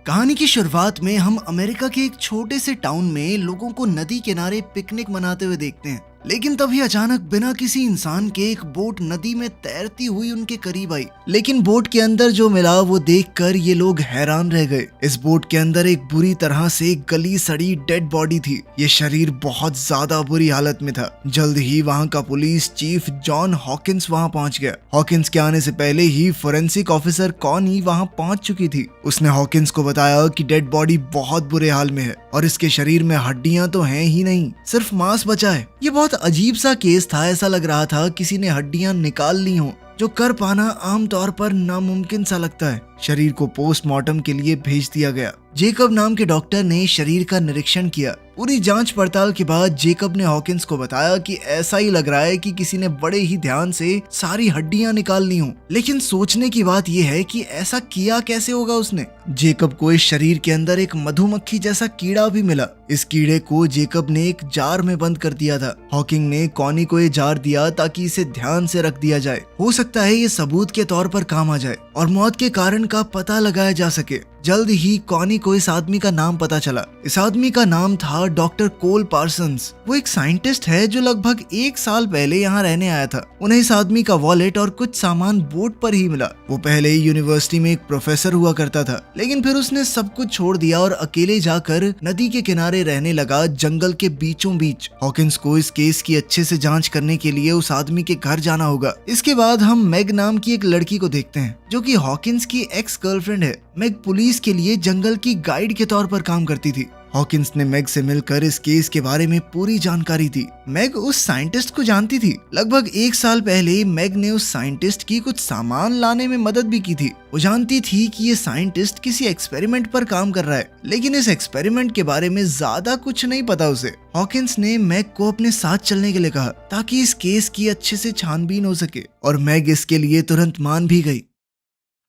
कहानी की शुरुआत में हम अमेरिका के एक छोटे से टाउन में लोगों को नदी किनारे पिकनिक मनाते हुए देखते हैं। लेकिन तभी अचानक बिना किसी इंसान के एक बोट नदी में तैरती हुई उनके करीब आई। लेकिन बोट के अंदर जो मिला वो देखकर ये लोग हैरान रह गए। इस बोट के अंदर एक बुरी तरह से गली सड़ी डेड बॉडी थी। ये शरीर बहुत ज्यादा बुरी हालत में था। जल्द ही वहाँ का पुलिस चीफ जॉन हॉकिंस वहाँ पहुँच गया। हॉकिंस के आने से पहले ही फोरेंसिक ऑफिसर कॉनी वहाँ पहुँच चुकी थी। उसने हॉकिंस को बताया कि डेड बॉडी बहुत बुरे हाल में है और इसके शरीर में हड्डियां तो हैं ही नहीं, सिर्फ मांस बचा है। ये बहुत अजीब सा केस था। ऐसा लग रहा था किसी ने हड्डियां निकाल ली हों, जो कर पाना आमतौर पर नामुमकिन सा लगता है। शरीर को पोस्टमार्टम के लिए भेज दिया गया। जेकब नाम के डॉक्टर ने शरीर का निरीक्षण किया। पूरी जांच पड़ताल के बाद जेकब ने हॉकिंस को बताया कि ऐसा ही लग रहा है कि किसी ने बड़े ही ध्यान से सारी हड्डियां निकाल ली हों। लेकिन सोचने की बात यह है कि ऐसा किया कैसे होगा उसने। जेकब को इस शरीर के अंदर एक मधुमक्खी जैसा कीड़ा भी मिला। इस कीड़े को जेकब ने एक जार में बंद कर दिया था। हॉकिंग ने कॉनी को ये जार दिया ताकि इसे ध्यान से रख दिया जाए। हो सकता है ये सबूत के तौर पर काम आ जाए और मौत के कारण का पता लगाया जा सके। जल्द ही कॉनी को इस आदमी का नाम पता चला। इस आदमी का नाम था डॉक्टर कोल पार्सन्स। वो एक साइंटिस्ट है जो लगभग 1 साल पहले यहाँ रहने आया था। उन्हें इस आदमी का वॉलेट और कुछ सामान बोट पर ही मिला। वो पहले ही यूनिवर्सिटी में एक प्रोफेसर हुआ करता था, लेकिन फिर उसने सब कुछ छोड़ दिया और अकेले जाकर नदी के किनारे रहने लगा, जंगल के बीचों बीच। हॉकिंस को इस केस की अच्छे से जांच करने के लिए उस आदमी के घर जाना होगा। इसके बाद हम मैग नाम की एक लड़की को देखते हैं जो कि हॉकिंस की एक्स गर्लफ्रेंड है। मैग पुलिस के लिए जंगल की गाइड के तौर पर काम करती थी। हॉकिंस ने मैग से मिलकर इस केस के बारे में पूरी जानकारी दी। मैग उस साइंटिस्ट को जानती थी। लगभग 1 साल पहले मैग ने उस साइंटिस्ट की कुछ सामान लाने में मदद भी की थी। वो जानती थी कि ये साइंटिस्ट किसी एक्सपेरिमेंट पर काम कर रहा है, लेकिन इस एक्सपेरिमेंट के बारे में ज्यादा कुछ नहीं पता उसे। हॉकिंस ने मैग को अपने साथ चलने के लिए कहा ताकि इस केस की अच्छे से छानबीन हो सके, और मैग इसके लिए तुरंत मान भी गई।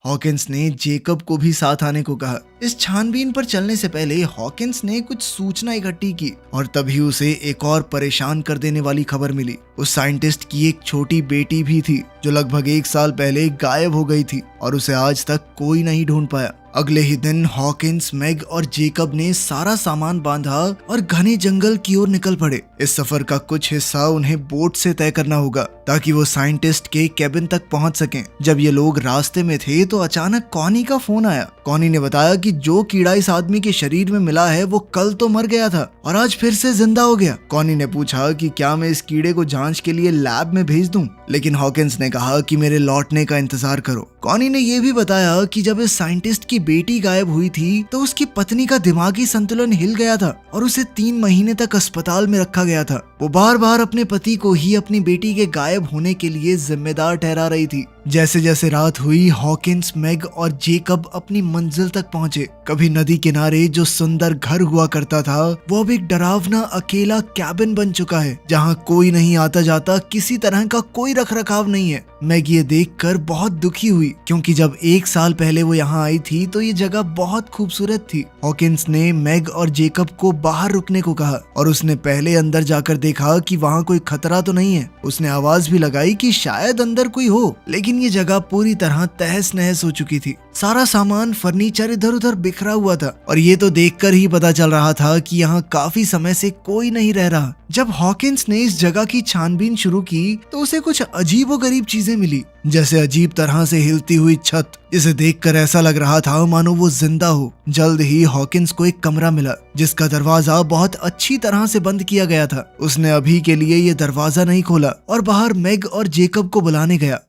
हॉकिंस ने जेकब को भी साथ आने को कहा। इस छानबीन पर चलने से पहले हॉकिंस ने कुछ सूचना इकट्ठी की और तभी उसे एक और परेशान कर देने वाली खबर मिली। उस साइंटिस्ट की एक छोटी बेटी भी थी जो लगभग 1 साल पहले गायब हो गई थी और उसे आज तक कोई नहीं ढूंढ पाया। अगले ही दिन हॉकिंस, मैग और जेकब ने सारा सामान बांधा और घने जंगल की ओर निकल पड़े। इस सफर का कुछ हिस्सा उन्हें बोट से तय करना होगा ताकि वो साइंटिस्ट के केबिन तक पहुंच सकें। जब ये लोग रास्ते में थे तो अचानक कॉनी का फोन आया। कॉनी ने बताया कि जो कीड़ा इस आदमी के शरीर में मिला है वो कल तो मर गया था और आज फिर से जिंदा हो गया। कॉनी ने पूछा कि क्या मैं इस कीड़े को जांच के लिए लैब में भेज दूं, लेकिन हॉकिंस ने कहा कि मेरे लौटने का इंतजार करो। कॉनी ने यह भी बताया कि जब इस साइंटिस्ट की बेटी गायब हुई थी तो उसकी पत्नी का दिमागी संतुलन हिल गया था और उसे 3 महीने तक अस्पताल में रखा गया था। वो बार बार अपने पति को ही अपनी बेटी के गायब होने के लिए जिम्मेदार ठहरा रही थी। जैसे जैसे रात हुई, हॉकिंस, मैग और जेकब अपनी मंजिल तक पहुंचे। कभी नदी किनारे जो सुंदर घर हुआ करता था वो अब एक डरावना अकेला कैबिन बन चुका है जहां कोई नहीं आता जाता, किसी तरह का कोई रखरखाव नहीं है। मैग ये देखकर बहुत दुखी हुई क्योंकि जब 1 साल पहले वो यहाँ आई थी तो ये जगह बहुत खूबसूरत थी। हॉकिंस ने मैग और जेकब को बाहर रुकने को कहा और उसने पहले अंदर जाकर देखा कि वहाँ कोई खतरा तो नहीं है। उसने आवाज भी लगाई कि शायद अंदर कोई हो, लेकिन ये जगह पूरी तरह तहस नहस हो चुकी थी। सारा सामान, फर्नीचर इधर उधर बिखरा हुआ था और ये तो देखकर ही पता चल रहा था कि यहाँ काफी समय से कोई नहीं रह रहा। जब हॉकिंस ने इस जगह की छानबीन शुरू की तो उसे कुछ अजीबोगरीब चीजें मिली, जैसे अजीब तरह से हिलती हुई छत, जिसे देखकर ऐसा लग रहा था मानो वो जिंदा हो। जल्द ही हॉकिंस को एक कमरा मिला जिसका दरवाजा बहुत अच्छी तरह से बंद किया गया था। उसने अभी के लिए ये दरवाजा नहीं खोला और बाहर मैग और जेकब को बुलाने गया।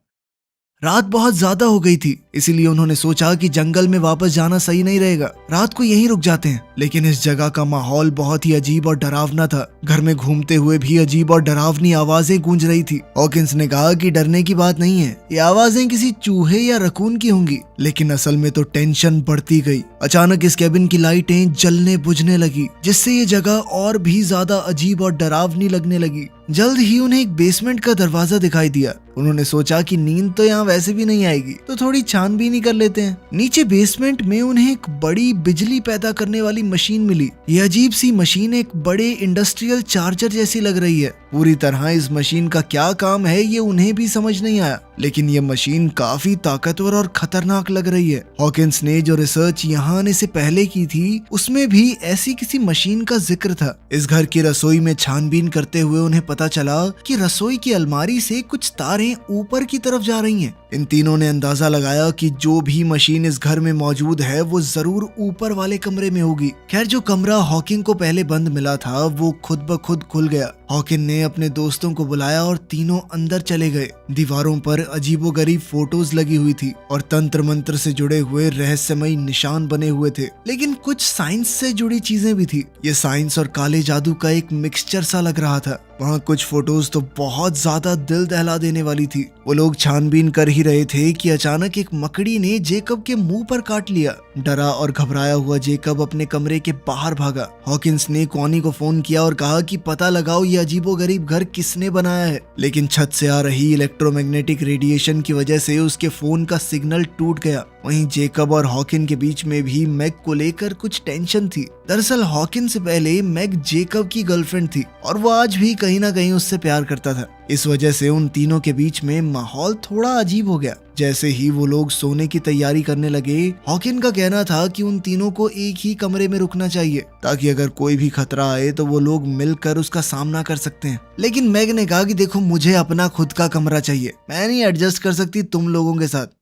रात बहुत ज्यादा हो गई थी, इसीलिए उन्होंने सोचा कि जंगल में वापस जाना सही नहीं रहेगा, रात को यहीं रुक जाते हैं। लेकिन इस जगह का माहौल बहुत ही अजीब और डरावना था। घर में घूमते हुए भी अजीब और डरावनी आवाजें गूंज रही थी। हॉकिंस ने कहा कि डरने की बात नहीं है, ये आवाजें किसी चूहे या रकून की होंगी। लेकिन असल में तो टेंशन बढ़ती गई। अचानक इस केबिन की लाइटें जलने बुझने लगी, जिससे ये जगह और भी ज्यादा अजीब और डरावनी लगने लगी। जल्द ही उन्हें एक बेसमेंट का दरवाजा दिखाई दिया। उन्होंने सोचा कि नींद तो यहाँ वैसे भी नहीं आएगी, तो थोड़ी छानबीन ही कर लेते हैं। नीचे बेसमेंट में उन्हें एक बड़ी बिजली पैदा करने वाली मशीन मिली। ये अजीब सी मशीन एक बड़े इंडस्ट्रियल चार्जर जैसी लग रही है। पूरी तरह इस मशीन का क्या काम है ये उन्हें भी समझ नहीं आया। लेकिन ये मशीन काफी ताकतवर और खतरनाक लग रही है। हॉकिंस ने जो रिसर्च यहाँ आने से पहले की थी उसमें भी ऐसी किसी मशीन का जिक्र था। इस घर की रसोई में छानबीन करते हुए उन्हें पता चला कि रसोई की अलमारी से कुछ तारें ऊपर की तरफ जा रही हैं। इन तीनों ने अंदाजा लगाया कि जो भी मशीन इस घर में मौजूद है वो जरूर ऊपर वाले कमरे में होगी। खैर जो कमरा हॉकिंग को पहले बंद मिला था वो खुद ब खुद खुल गया। हॉकिन ने अपने दोस्तों को बुलाया और तीनों अंदर चले गए। दीवारों पर अजीबोगरीब फोटोज लगी हुई थी और तंत्र मंत्र से जुड़े हुए रहस्यमयी निशान बने हुए थे, लेकिन कुछ साइंस से जुड़ी चीजें भी थी। ये साइंस और काले जादू का एक मिक्सचर सा लग रहा था। वहाँ कुछ फोटोज तो बहुत ज्यादा दिल दहला देने वाली थी। वो लोग छानबीन कर ही रहे थे कि अचानक एक मकड़ी ने जेकब के मुंह पर काट लिया। डरा और घबराया हुआ जेकब अपने कमरे के बाहर भागा। हॉकिंस ने कॉनी को फोन किया और कहा कि पता लगाओ ये अजीबोगरीब घर किसने बनाया है, लेकिन छत से आ रही इलेक्ट्रोमैग्नेटिक रेडिएशन की वजह से उसके फोन का सिग्नल टूट गया। वहीं जेकब और हॉकिन के बीच में भी मैग को लेकर कुछ टेंशन थी। दरअसल हॉकिन से पहले मैग जेकब की गर्लफ्रेंड थी और वो आज भी कहीं ना कहीं उससे प्यार करता था। इस वजह से उन तीनों के बीच में माहौल थोड़ा अजीब हो गया। जैसे ही वो लोग सोने की तैयारी करने लगे, हॉकिन का कहना था कि उन तीनों को एक ही कमरे में रुकना चाहिए ताकि अगर कोई भी खतरा आए तो वो लोग मिलकर उसका सामना कर सकते हैं। लेकिन मैग ने कहा कि देखो मुझे अपना खुद का कमरा चाहिए, मैं नहीं एडजस्ट कर सकती तुम लोगों के साथ।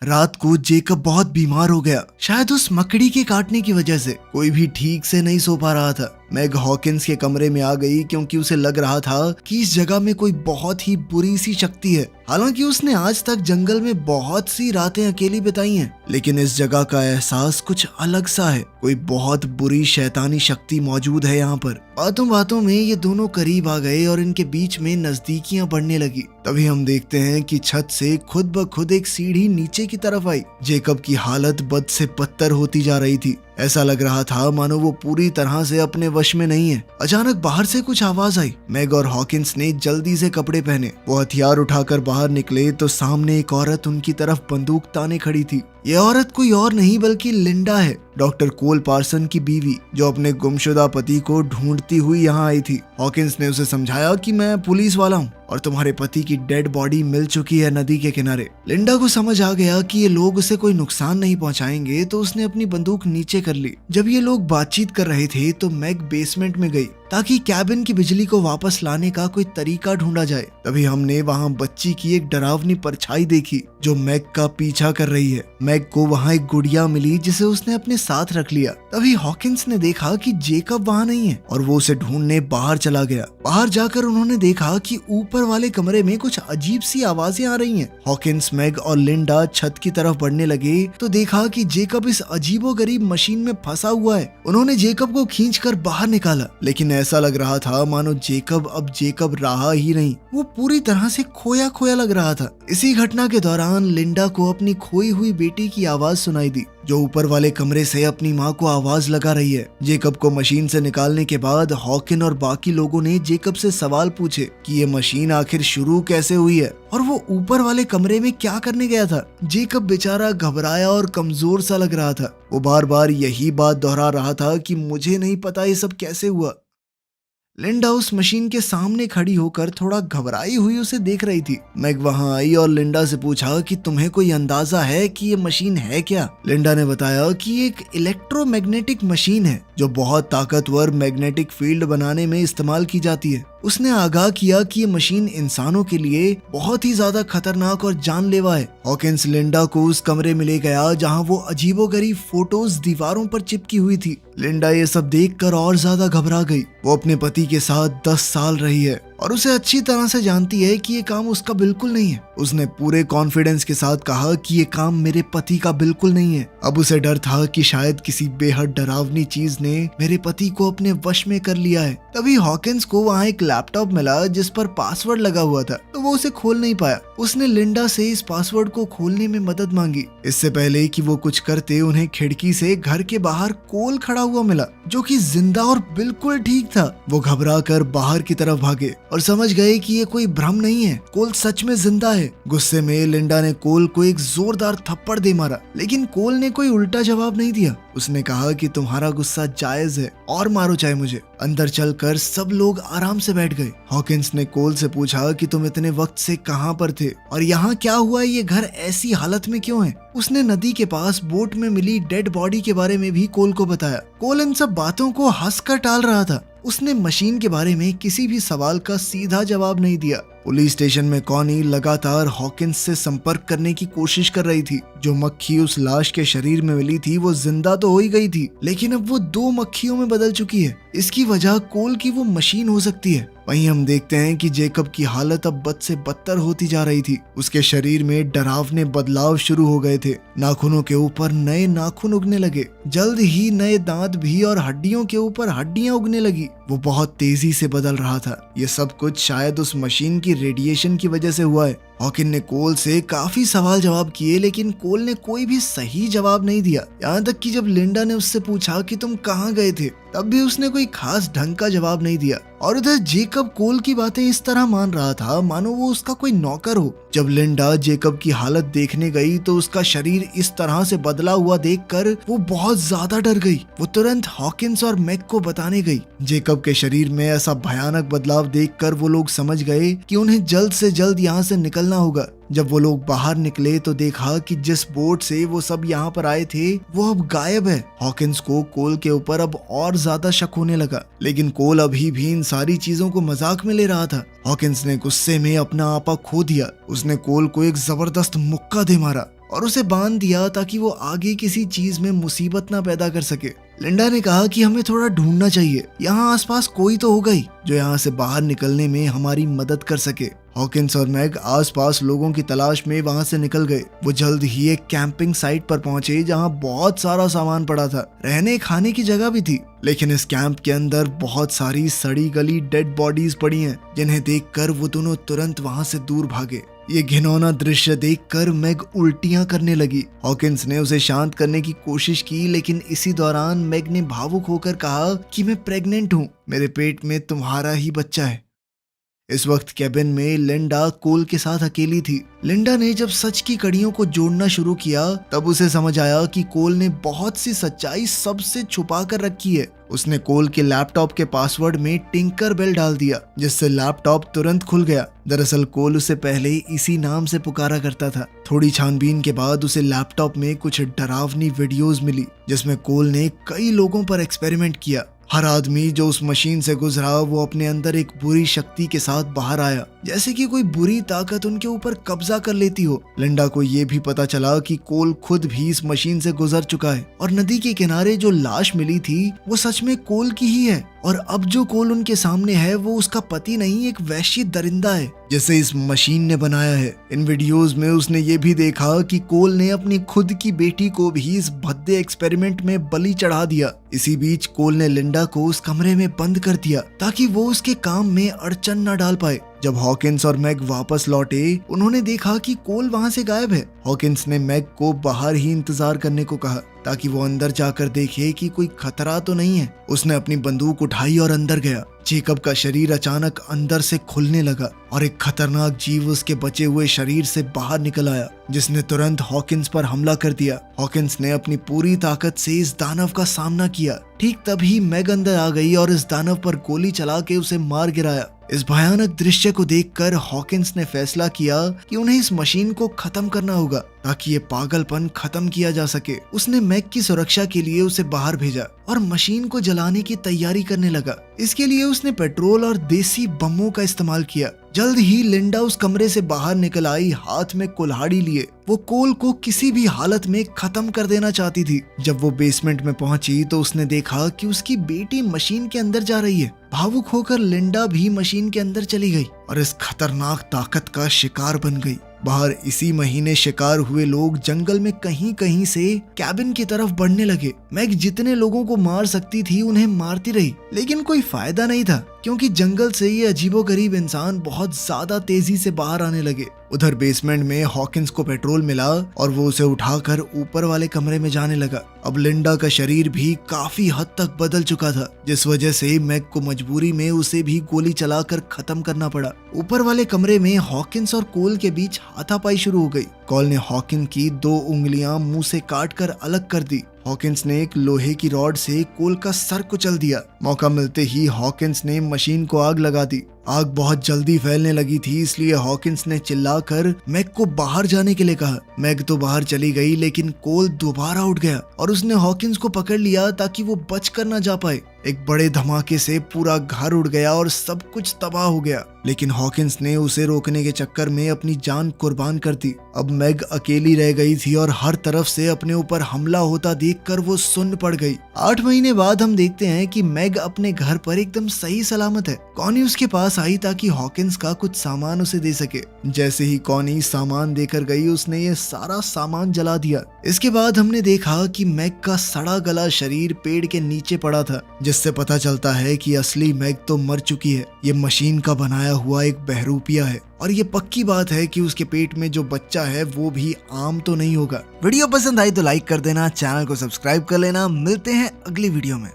रात को जेकब बहुत बीमार हो गया, शायद उस मकड़ी के काटने की वजह से। कोई भी ठीक से नहीं सो पा रहा था। मैग हॉकिंस के कमरे में आ गई क्योंकि उसे लग रहा था कि इस जगह में कोई बहुत ही बुरी सी शक्ति है। हालांकि उसने आज तक जंगल में बहुत सी रातें अकेली बिताई हैं, लेकिन इस जगह का एहसास कुछ अलग सा है। कोई बहुत बुरी शैतानी शक्ति मौजूद है यहाँ पर। बातों बातों में ये दोनों करीब आ गए और इनके बीच में नजदीकियां बढ़ने लगी। तभी हम देखते हैं कि छत से खुद ब खुद एक सीढ़ी नीचे की तरफ आई। जेकब की हालत बद से बदतर होती जा रही थी। ऐसा लग रहा था मानो वो पूरी तरह से अपने वश में नहीं है। अचानक बाहर से कुछ आवाज आई। मैग और हॉकिंस ने जल्दी से कपड़े पहने। वो हथियार उठाकर बाहर निकले तो सामने एक औरत उनकी तरफ बंदूक ताने खड़ी थी। ये औरत कोई और नहीं बल्कि लिंडा है, डॉक्टर कोल पार्सन की बीवी, जो अपने गुमशुदा पति को ढूंढती हुई यहाँ आई थी। हॉकिंस ने उसे समझाया कि मैं पुलिस वाला हूँ और तुम्हारे पति की डेड बॉडी मिल चुकी है नदी के किनारे। लिंडा को समझ आ गया कि ये लोग उसे कोई नुकसान नहीं पहुंचाएंगे, तो उसने अपनी बंदूक नीचे कर ली। जब ये लोग बातचीत कर रहे थे तो मैग बेसमेंट में गई ताकि कैबिन की बिजली को वापस लाने का कोई तरीका ढूंढा जाए। तभी हमने वहाँ बच्ची की एक डरावनी परछाई देखी जो मैग का पीछा कर रही है। मैग को वहाँ एक गुड़िया मिली जिसे उसने अपने साथ रख लिया। तभी हॉकिंस ने देखा कि जेकब वहाँ नहीं है और वो उसे ढूंढने बाहर चला गया। बाहर जाकर उन्होंने देखा कि ऊपर वाले कमरे में कुछ अजीब सी आवाजें आ रही हैं। हॉकिंस, मैग और लिंडा छत की तरफ बढ़ने लगे तो देखा कि जेकब इस अजीबोगरीब मशीन में फंसा हुआ है। उन्होंने जेकब को खींचकर बाहर निकाला, लेकिन ऐसा लग रहा था मानो जेकब अब जेकब रहा ही नहीं। वो पूरी तरह से खोया खोया लग रहा था। इसी घटना के दौरान लिंडा को अपनी खोई हुई बेटी की आवाज सुनाई दी, जो ऊपर वाले कमरे से अपनी माँ को आवाज लगा रही है। जेकब को मशीन से निकालने के बाद हॉकिन और बाकी लोगों ने जेकब से सवाल पूछे कि ये मशीन आखिर शुरू कैसे हुई है और वो ऊपर वाले कमरे में क्या करने गया था। जेकब बेचारा घबराया और कमजोर सा लग रहा था। वो बार बार यही बात दोहरा रहा था कि मुझे नहीं पता ये सब कैसे हुआ। लिंडा उस मशीन के सामने खड़ी होकर थोड़ा घबराई हुई उसे देख रही थी। मैग वहां आई और लिंडा से पूछा कि तुम्हें कोई अंदाजा है कि ये मशीन है क्या। लिंडा ने बताया कि ये एक इलेक्ट्रोमैग्नेटिक मशीन है जो बहुत ताकतवर मैग्नेटिक फील्ड बनाने में इस्तेमाल की जाती है। उसने आगाह किया कि ये मशीन इंसानों के लिए बहुत ही ज्यादा खतरनाक और जानलेवा है। हॉकिंस लिंडा को उस कमरे में ले गया जहां वो अजीबोगरीब फोटोज दीवारों पर चिपकी हुई थी। लिंडा ये सब देखकर और ज्यादा घबरा गई। वो अपने पति के साथ 10 साल रही है और उसे अच्छी तरह से जानती है कि ये काम उसका बिल्कुल नहीं है। उसने पूरे कॉन्फिडेंस के साथ कहा कि ये काम मेरे पति का बिल्कुल नहीं है। अब उसे डर था कि शायद किसी बेहद डरावनी चीज ने मेरे पति को अपने वश में कर लिया है। तभी हॉकिंस को वहाँ एक लैपटॉप मिला जिस पर पासवर्ड लगा हुआ था, तो वो उसे खोल नहीं पाया। उसने लिंडा से इस पासवर्ड को खोलने में मदद मांगी। इससे पहले कि वो कुछ करते, उन्हें खिड़की से घर के बाहर कोल खड़ा हुआ मिला जो कि जिंदा और बिल्कुल ठीक था। वो घबरा कर बाहर की तरफ भागे और समझ गए कि ये कोई भ्रम नहीं है, कोल सच में जिंदा है। गुस्से में लिंडा ने कोल को एक जोरदार थप्पड़ दे मारा, लेकिन कोल ने कोई उल्टा जवाब नहीं दिया। उसने कहा कि तुम्हारा गुस्सा जायज है और मारो चाहे मुझे। अंदर चलकर सब लोग आराम से बैठ गए। हॉकिंस ने कोल से पूछा कि तुम इतने वक्त से कहाँ पर थे और यहाँ क्या हुआ, ये घर ऐसी हालत में क्यों है। उसने नदी के पास बोट में मिली डेड बॉडी के बारे में भी कोल को बताया। कोल इन सब बातों को हंसकर टाल रहा था। उसने मशीन के बारे में किसी भी सवाल का सीधा जवाब नहीं दिया। पुलिस स्टेशन में कॉनी लगातार हॉकिंस से संपर्क करने की कोशिश कर रही थी। जो मक्खी उस लाश के शरीर में मिली थी वो जिंदा तो हो ही गई थी, लेकिन अब वो 2 मक्खियों में बदल चुकी है। इसकी वजह कोल की वो मशीन हो सकती है। वहीं हम देखते हैं कि जेकब की हालत अब बद से बदतर होती जा रही थी। उसके शरीर में डरावने बदलाव शुरू हो गए थे। नाखूनों के ऊपर नए नाखून उगने लगे, जल्द ही नए दांत भी, और हड्डियों के ऊपर हड्डियां उगने लगी। वो बहुत तेजी से बदल रहा था। ये सब कुछ शायद उस मशीन की रेडिएशन की वजह से हुआ है। हॉकिन ने कोल से काफी सवाल जवाब किए, लेकिन कोल ने कोई भी सही जवाब नहीं दिया। यहाँ तक कि जब लिंडा ने उससे पूछा कि तुम कहाँ गए थे, तब भी उसने कोई खास ढंग का जवाब नहीं दिया। और उधर जेकब कोल की बातें इस तरह मान रहा था मानो वो उसका कोई नौकर हो। जब लिंडा जेकब की हालत देखने गई तो उसका शरीर इस तरह से बदला हुआ देखकर वो बहुत ज्यादा डर गई। वो तुरंत हॉकिंस और मैग को बताने गई। जेकब के शरीर में ऐसा भयानक बदलाव देखकर वो लोग समझ गए कि उन्हें जल्द से जल्द यहाँ से निकलना होगा। जब वो लोग बाहर निकले तो देखा कि जिस बोट से वो सब यहाँ पर आए थे वो अब गायब है। हॉकिंस को कोल के ऊपर अब और ज्यादा शक होने लगा, लेकिन कोल अभी भी इन सारी चीजों को मजाक में ले रहा था। हॉकिंस ने गुस्से में अपना आपा खो दिया। उसने कोल को एक जबरदस्त मुक्का दे मारा और उसे बांध दिया ताकि वो आगे किसी चीज में मुसीबत ना पैदा कर सके। लिंडा ने कहा कि हमें थोड़ा ढूंढना चाहिए, यहाँ आसपास कोई तो होगा ही जो यहाँ से बाहर निकलने में हमारी मदद कर सके। हॉकिंस और मैग आसपास लोगों की तलाश में वहां से निकल गए। वो जल्द ही एक कैंपिंग साइट पर पहुंचे जहां बहुत सारा सामान पड़ा था। रहने खाने की जगह भी थी, लेकिन इस कैंप के अंदर बहुत सारी सड़ी गली डेड बॉडीज पड़ी हैं, जिन्हें देखकर वो दोनों तुरंत वहां से दूर भागे। ये घिनौना दृश्य देखकर मैग उल्टियां करने लगी। हॉकिंस ने उसे शांत करने की कोशिश की, लेकिन इसी दौरान मैग ने भावुक होकर कहा कि मैं प्रेग्नेंट हूँ, मेरे पेट में तुम्हारा ही बच्चा है। इस वक्त कैबिन में लिंडा कोल के साथ अकेली थी। लिंडा ने जब सच की कड़ियों को जोड़ना शुरू किया तब उसे समझ आया कि कोल ने बहुत सी सच्चाई सबसे छुपा कर रखी है। उसने कोल के लैपटॉप के पासवर्ड में टिंकर बेल डाल दिया, जिससे लैपटॉप तुरंत खुल गया। दरअसल कोल उसे पहले इसी नाम से पुकारा करता था। थोड़ी छानबीन के बाद उसे लैपटॉप में कुछ डरावनी वीडियोस मिली, जिसमें कोल ने कई लोगों पर एक्सपेरिमेंट किया। हर आदमी जो उस मशीन से गुजरा वो अपने अंदर एक बुरी शक्ति के साथ बाहर आया, जैसे कि कोई बुरी ताकत उनके ऊपर कब्जा कर लेती हो। लिंडा को ये भी पता चला कि कोल खुद भी इस मशीन से गुजर चुका है और नदी के किनारे जो लाश मिली थी वो सच में कोल की ही है। और अब जो कोल उनके सामने है वो उसका पति नहीं, एक वैश्य दरिंदा है जिसे इस मशीन ने बनाया है। इन वीडियोस में उसने ये भी देखा कि कोल ने अपनी खुद की बेटी को भी इस भद्दे एक्सपेरिमेंट में बलि चढ़ा दिया। इसी बीच कोल ने लिंडा को उस कमरे में बंद कर दिया ताकि वो उसके काम में अड़चन न डाल पाए। जब हॉकिंस और मैग वापस लौटे उन्होंने देखा कि कोल वहां से गायब है। हॉकिंस ने मैग को बाहर ही इंतजार करने को कहा ताकि वो अंदर जाकर देखे कि कोई खतरा तो नहीं है। उसने अपनी बंदूक उठाई और अंदर गया। जेकब का शरीर अचानक अंदर से खुलने लगा और एक खतरनाक जीव उसके बचे हुए शरीर से बाहर निकल आया, जिसने तुरंत हॉकिंस पर हमला कर दिया। हॉकिंस ने अपनी पूरी ताकत से इस दानव का सामना किया। ठीक तभी मैग अंदर आ गई और इस दानव पर गोली चला के उसे मार गिराया। इस भयानक दृश्य को देखकर हॉकिंस ने फैसला किया कि उन्हें इस मशीन को खत्म करना होगा ताकि ये पागलपन खत्म किया जा सके। उसने मैग की सुरक्षा के लिए उसे बाहर भेजा और मशीन को जलाने की तैयारी करने लगा। इसके लिए उसने पेट्रोल और देसी बमों का इस्तेमाल किया। जल्द ही लिंडा उस कमरे से बाहर निकल आई, हाथ में कुल्हाड़ी लिए। वो कोल को किसी भी हालत में खत्म कर देना चाहती थी। जब वो बेसमेंट में पहुंची तो उसने देखा कि उसकी बेटी मशीन के अंदर जा रही है। भावुक होकर लिंडा भी मशीन के अंदर चली गई और इस खतरनाक ताकत का शिकार बन गई। बाहर इसी महीने शिकार हुए लोग जंगल में कहीं कहीं से कैबिन की तरफ बढ़ने लगे। मैग जितने लोगों को मार सकती थी उन्हें मारती रही, लेकिन कोई फायदा नहीं था क्योंकि जंगल से ये अजीबोगरीब इंसान बहुत ज्यादा तेजी से बाहर आने लगे। उधर बेसमेंट में हॉकिंस को पेट्रोल मिला और वो उसे उठाकर ऊपर वाले कमरे में जाने लगा। अब लिंडा का शरीर भी काफी हद तक बदल चुका था, जिस वजह से मैग को मजबूरी में उसे भी गोली चलाकर खत्म करना पड़ा। ऊपर वाले कमरे में हॉकिंस और कोल के बीच हाथापाई शुरू हो गई। कोल ने हॉकिंस की 2 उंगलियां मुंह से काट कर अलग कर दी हॉकिंस ने एक लोहे की रॉड से कोल का सर कुचल दिया। मौका मिलते ही हॉकिंस ने मशीन को आग लगा दी। आग बहुत जल्दी फैलने लगी थी, इसलिए हॉकिंस ने चिल्लाकर मैग को बाहर जाने के लिए कहा। मैग तो बाहर चली गई, लेकिन कोल दोबारा उठ गया और उसने हॉकिंस को पकड़ लिया ताकि वो बचकर न जा पाए। एक बड़े धमाके से पूरा घर उड़ गया और सब कुछ तबाह हो गया, लेकिन हॉकिंस ने उसे रोकने के चक्कर में अपनी जान कुर्बान कर दी। अब मैग अकेली रह गई थी और हर तरफ से अपने ऊपर हमला होता देखकर वो सुन्न पड़ गई। 8 महीने बाद हम देखते हैं कि मैग अपने घर पर एकदम सही सलामत है। कॉनी उसके पास आई ताकि हॉकिंस का कुछ सामान उसे दे सके। जैसे ही कॉनी सामान देकर गई, उसने ये सारा सामान जला दिया। इसके बाद हमने देखा कि मैग का सड़ा गला शरीर पेड़ के नीचे पड़ा था, जिससे पता चलता है कि असली मैग तो मर चुकी है। ये मशीन का बनाया हुआ एक बहरूपिया है और ये पक्की बात है कि उसके पेट में जो बच्चा है वो भी आम तो नहीं होगा। वीडियो पसंद आई तो लाइक कर देना, चैनल को सब्सक्राइब कर लेना। मिलते हैं अगली वीडियो में।